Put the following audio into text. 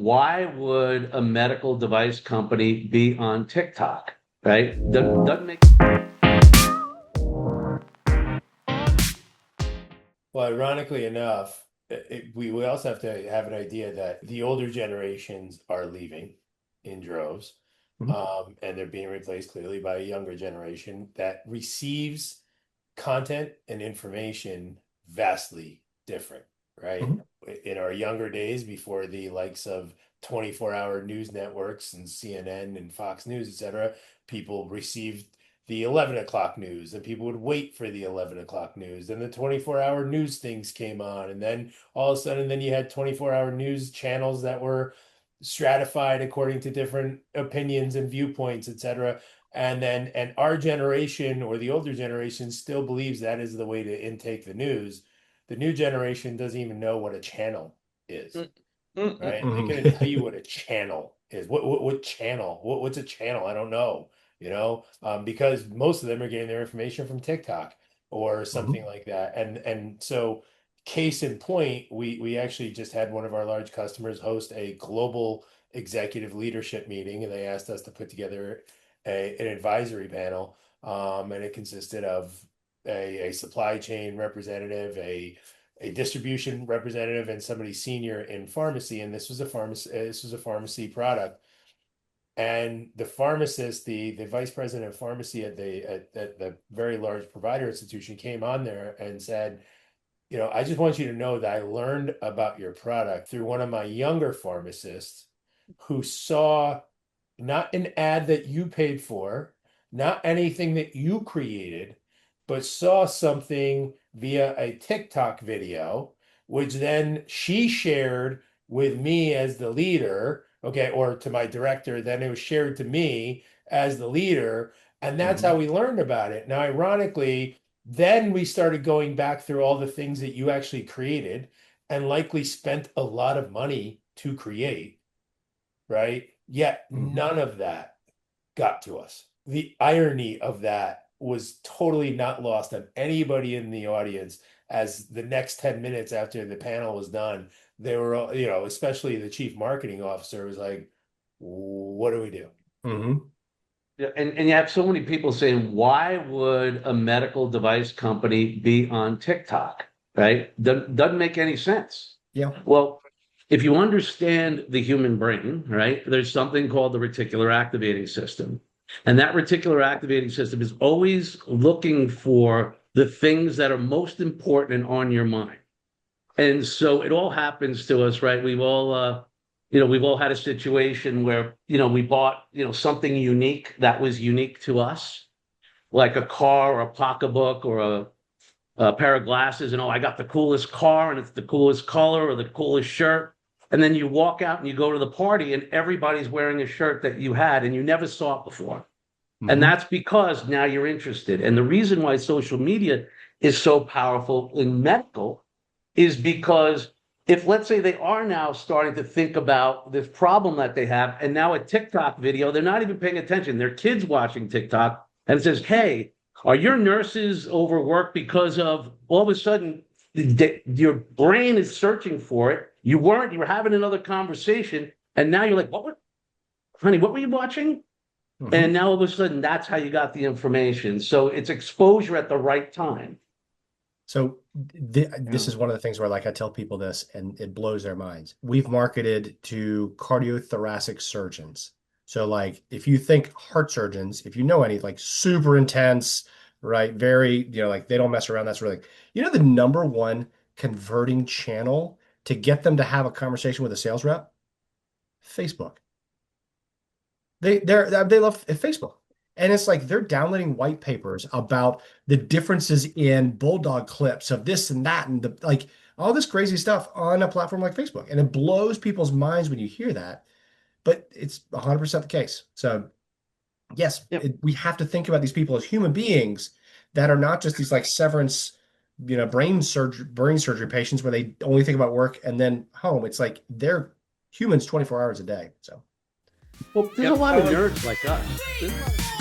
why would a medical device company be on TikTok, right? Doesn't make. Well, ironically enough, we also have to have an idea that the older generations are leaving in droves, Mhm. and they're being replaced clearly by a younger generation that receives content and information vastly different, right? Mhm. In our younger days, before the likes of 24-hour news networks and CNN and Fox News, etc., people received the 11 o'clock news and people would wait for the 11 o'clock news. Then the 24-hour news things came on. And then all of a sudden, then you had 24-hour news channels that were stratified according to different opinions and viewpoints, etc. And our generation or the older generation still believes that is the way to intake the news. The new generation doesn't even know what a channel is, right? They couldn't tell you Mhm. what a channel is. What channel? What's a channel? I don't know. Because most of them are getting their information from TikTok or something Mhm. like that. And so, case in point, we actually just had one of our large customers host a global executive leadership meeting, and they asked us to put together an advisory panel. And it consisted of a supply chain representative, a distribution representative, and somebody senior in pharmacy. And this was a pharmacy. This was a pharmacy product. And the pharmacist, the vice president of pharmacy at the very large provider institution, came on there and said, I just want you to know that I learned about your product through one of my younger pharmacists who saw not an ad that you paid for, not anything that you created, but saw something via a TikTok video, which then she shared with me as the leader, okay, or to my director, then it was shared to me as the leader. And that's how Mhm. we learned about it. Now, ironically, then we started going back through all the things that you actually created and likely spent a lot of money to create, right? Yet Mhm. none of that got to us. The irony of that was totally not lost on anybody in the audience as the next 10 minutes after the panel was done, they were all, especially the chief marketing officer was like, what do we do? Mhm. Yeah, and you have so many people saying, why would a medical device company be on TikTok, right? Doesn't make any sense. Yeah. Well, if you understand the human brain, right, there's something called the reticular activating system. And that reticular activating system is always looking for the things that are most important and on your mind. And so it all happens to us, right? We've all had a situation where, we bought, something unique that was unique to us, like a car or a pocketbook or a pair of glasses. And oh, I got the coolest car and it's the coolest color or the coolest shirt. And then you walk out and you go to the party and everybody's wearing a shirt that you had and you never saw it before. And Mhm. that's because now you're interested. And the reason why social media is so powerful in medical is because if, let's say, they are now starting to think about this problem that they have, and now a TikTok video, they're not even paying attention. Their kids watching TikTok and it says, hey, are your nurses overworked because of all of a sudden your brain is searching for it? You were having another conversation, and now you're like, honey, what were you watching? And Mhm. now all of a sudden, that's how you got the information. So it's exposure at the right time. So Yeah. this is one of the things where like I tell people this and it blows their minds. We've marketed to cardiothoracic surgeons. So like if you think heart surgeons, if you know any like super intense, right? Very, like they don't mess around. That's really, the number one converting channel to get them to have a conversation with a sales rep? Facebook. They love Facebook. And it's like they're downloading white papers about the differences in bulldog clips of this and that and like all this crazy stuff on a platform like Facebook. And it blows people's minds when you hear that, but it's 100% the case. So yes, Yep. we have to think about these people as human beings that are not just these like severance, brain surgery patients where they only think about work and then home. It's like they're humans 24 hours a day. So Well, there's a Yep. lot of nerds like us. There's a lot of